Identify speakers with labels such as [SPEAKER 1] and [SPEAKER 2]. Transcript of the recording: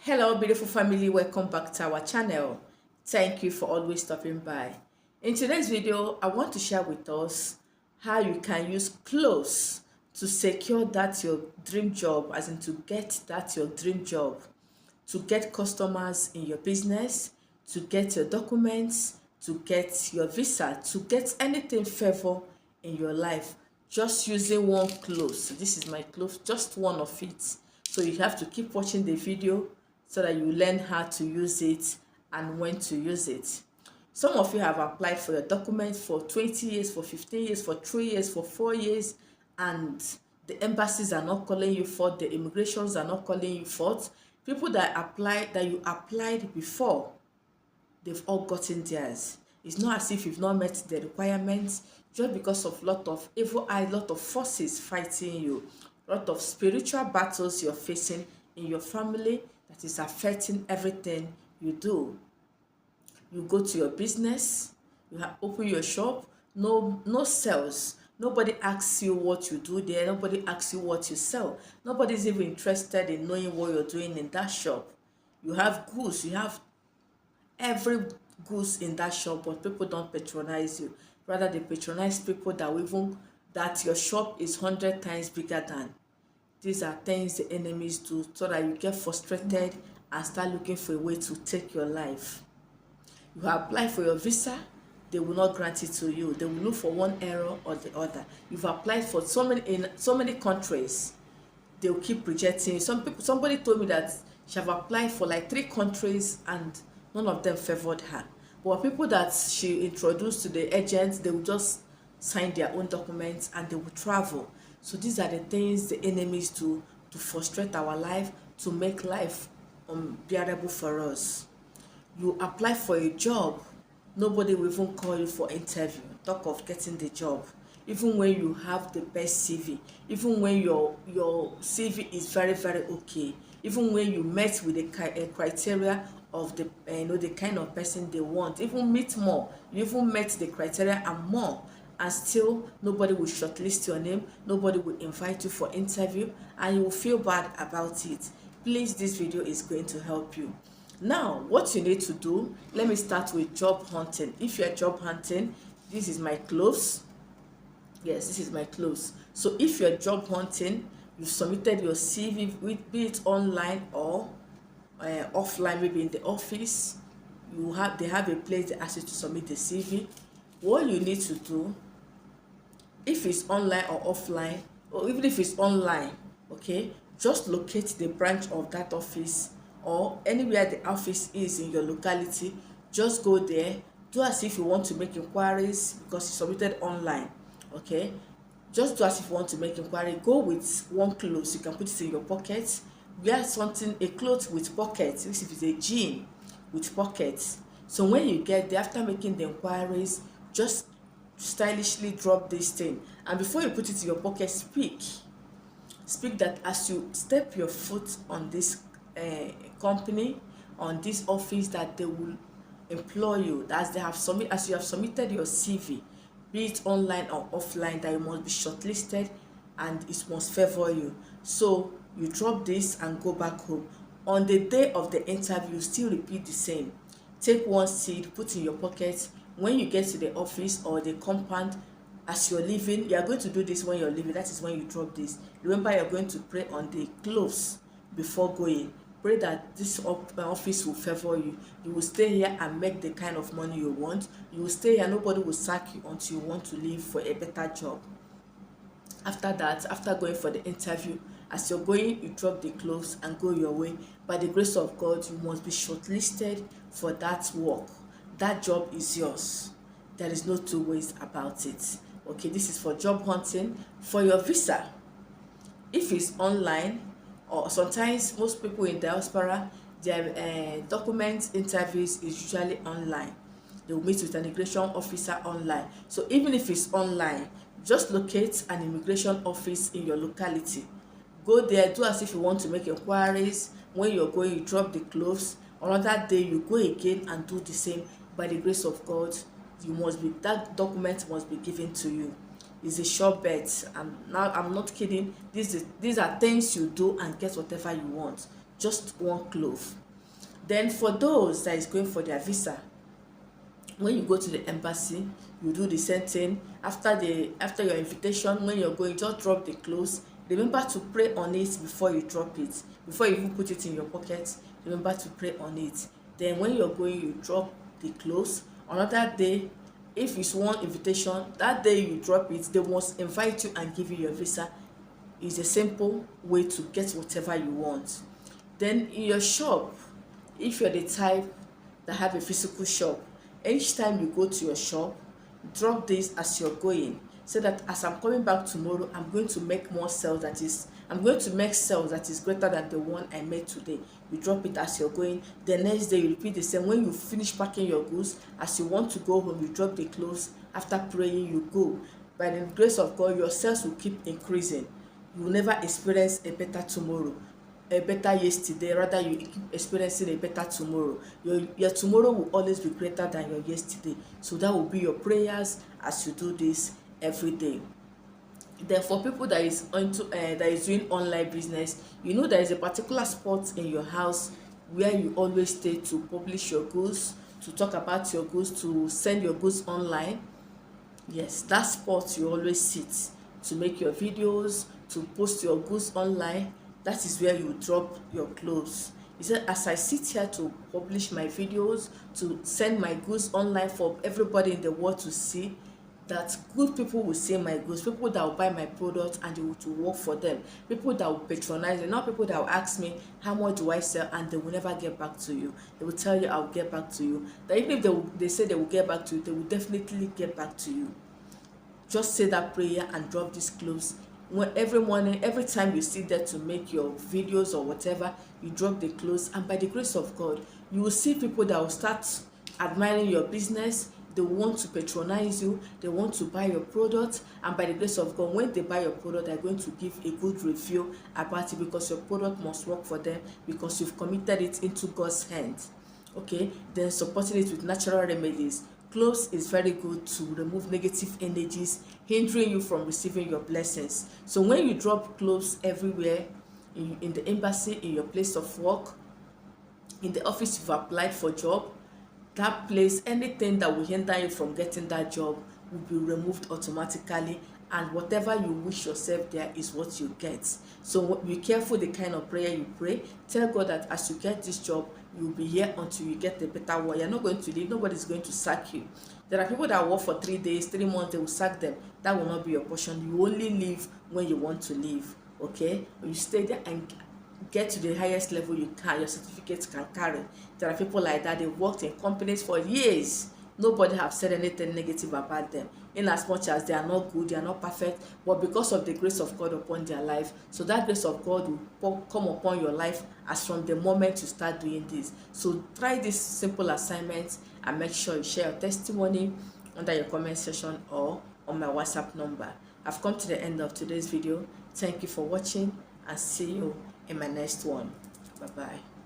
[SPEAKER 1] Hello, beautiful family. Welcome back to our channel. Thank you for always stopping by. In today's video, I want to share with us how you can use cloves to secure that your dream job, as in to get that your dream job, to get customers in your business, to get your documents, to get your visa, to get anything favor in your life, just using one clove. So this is my clove, just one of it. So you have to keep watching the video so that you learn how to use it and when to use it. Some of you have applied for your documents for 20 years, for 15 years, for 3 years, for 4 years, and the embassies are not calling you forth, the immigrations are not calling you forth. People that applied, that you applied before, they've all gotten theirs. It's not as if you've not met the requirements, just because of lot of evil eye, lot of forces fighting you, lot of spiritual battles you're facing in your family that is affecting everything you do. You go to your business, you open your shop, no sales. Nobody asks you what you do there. Nobody asks you what you sell. Nobody's even interested in knowing what you're doing in that shop. You have goods, you have every goods in that shop, but people don't patronize you. Rather, they patronize people that even that your shop is 100 times bigger than. These are things the enemies do so that you get frustrated and start looking for a way to take your life. You apply for your visa, they will not grant it to you. They will look for one error or the other. You've applied for so many countries, they will keep rejecting you. Somebody told me that she have applied for like 3 countries and none of them favored her. But people that she introduced to the agents, they will just sign their own documents and they will travel. So these are the things the enemies do to frustrate our life, to make life unbearable for us. You apply for a job, nobody will even call you for interview, talk of getting the job. Even when you have the best CV, even when your CV is very okay, even when you met with the criteria of the the kind of person they want, even meet more, you even met the criteria and more, and still nobody will shortlist your name, nobody will invite you for interview, and you will feel bad about it. Please, this video is going to help you. Now, what you need to do, let me start with job hunting. If you're job hunting, this is my cloves. Yes, this is my cloves. So if you're job hunting, you've submitted your CV, be it online or offline, maybe in the office, they have a place they ask you to submit the CV. What you need to do, if it's online or offline, or even if it's online, okay, just locate the branch of that office or anywhere the office is in your locality. Just go there, do as if you want to make inquiries because you submitted online. Okay, just do as if you want to make inquiry. Go with one clothes, you can put it in your pocket. Wear something, a cloth with pockets, if it's a jean with pockets. So when you get there, after making the inquiries, just stylishly drop this thing, and before you put it in your pocket, speak that as you step your foot on this company, on this office, that they will employ you, as you have submitted your CV, be it online or offline, that you must be shortlisted and it must favor you. So you drop this and go back home. On the day of the interview, still repeat the same. Take one seed, put in your pocket. When you get to the office or the compound, as you're leaving, you are going to do this when you're leaving. That is when you drop this. Remember, you're going to pray on the cloves before going. Pray that this office will favor you. You will stay here and make the kind of money you want. You will stay here, nobody will sack you until you want to leave for a better job. After that, after going for the interview, as you're going, you drop the clothes and go your way. By the grace of God, you must be shortlisted for that work. That job is yours. There is no two ways about it. Okay, this is for job hunting. For your visa, if it's online, or sometimes most people in diaspora, their document interviews is usually online. They will meet with an immigration officer online. So even if it's online, just locate an immigration office in your locality. Go there, do as if you want to make inquiries. When you're going, you drop the clothes. Another day, you go again and do the same. By the grace of God, that document must be given to you. It's a sure bet. I'm not kidding. These are things you do and get whatever you want. just one clove. Then for those that is going for their visa, when you go to the embassy, you do the same thing. After your invitation, when you're going, just drop the clothes. Remember to pray on it before you drop it. Before you even put it in your pocket, remember to pray on it. Then when you're going, you drop the clothes. Another day, if it's one invitation, that day you drop it, they must invite you and give you your visa. It's a simple way to get whatever you want. Then in your shop, if you're the type that have a physical shop, each time you go to your shop, drop this as you're going, so that as I'm coming back tomorrow, I'm going to make more sales. I'm going to make sales that is greater than the one I made today. You drop it as you're going. The next day you repeat the same. When you finish packing your goods, as you want to go home, you drop the clothes. After praying, you go. By the grace of God, your sales will keep increasing. You will never experience a better tomorrow, a better yesterday. Rather, you keep experiencing a better tomorrow. Your tomorrow will always be greater than your yesterday. So that will be your prayers as you do this every day. Then for people that is doing online business, you know there is a particular spot in your house where you always stay to publish your goods, to talk about your goods, to send your goods online. Yes, that spot you always sit to make your videos, to post your goods online. That is where you drop your clothes. He said, as I sit here to publish my videos, to send my goods online for everybody in the world to see, that good people will see my goods, people that will buy my products and they will to work for them, people that will patronize me, not people that will ask me how much do I sell and they will never get back to you. They will tell you I'll get back to you. That even if they say they will get back to you, they will definitely get back to you. Just say that prayer and drop these clothes. When every morning, every time you sit there to make your videos or whatever, you drop the clothes, and by the grace of God, you will see people that will start admiring your business. They want to patronize you, they want to buy your product, and by the grace of God, when they buy your product, they're going to give a good review about it, because your product must work for them, because you've committed it into God's hands. Okay, then supporting it with natural remedies. Cloves is very good to remove negative energies hindering you from receiving your blessings. So when you drop cloves everywhere, in the embassy, in your place of work, in the office you've applied for job, that place, anything that will hinder you from getting that job will be removed automatically, and whatever you wish yourself there is what you get. So be careful the kind of prayer you pray. Tell God that as you get this job, you'll be here until you get the better one. You're not going to leave. Nobody's going to sack you. There are people that work for 3 days, 3 months, they will sack them. That will not be your portion. You only leave when you want to leave. Okay, you stay there and get to the highest level you can, your certificates can carry. There are people like that. They worked in companies for years. Nobody have said anything negative about them, in as much as they are not good, they are not perfect, but because of the grace of God upon their life. So that grace of God will come upon your life as from the moment you start doing this. So try this simple assignment and make sure you share your testimony under your comment section or on my WhatsApp number. I've come to the end of today's video. Thank you for watching, and see you in my next one. Bye bye.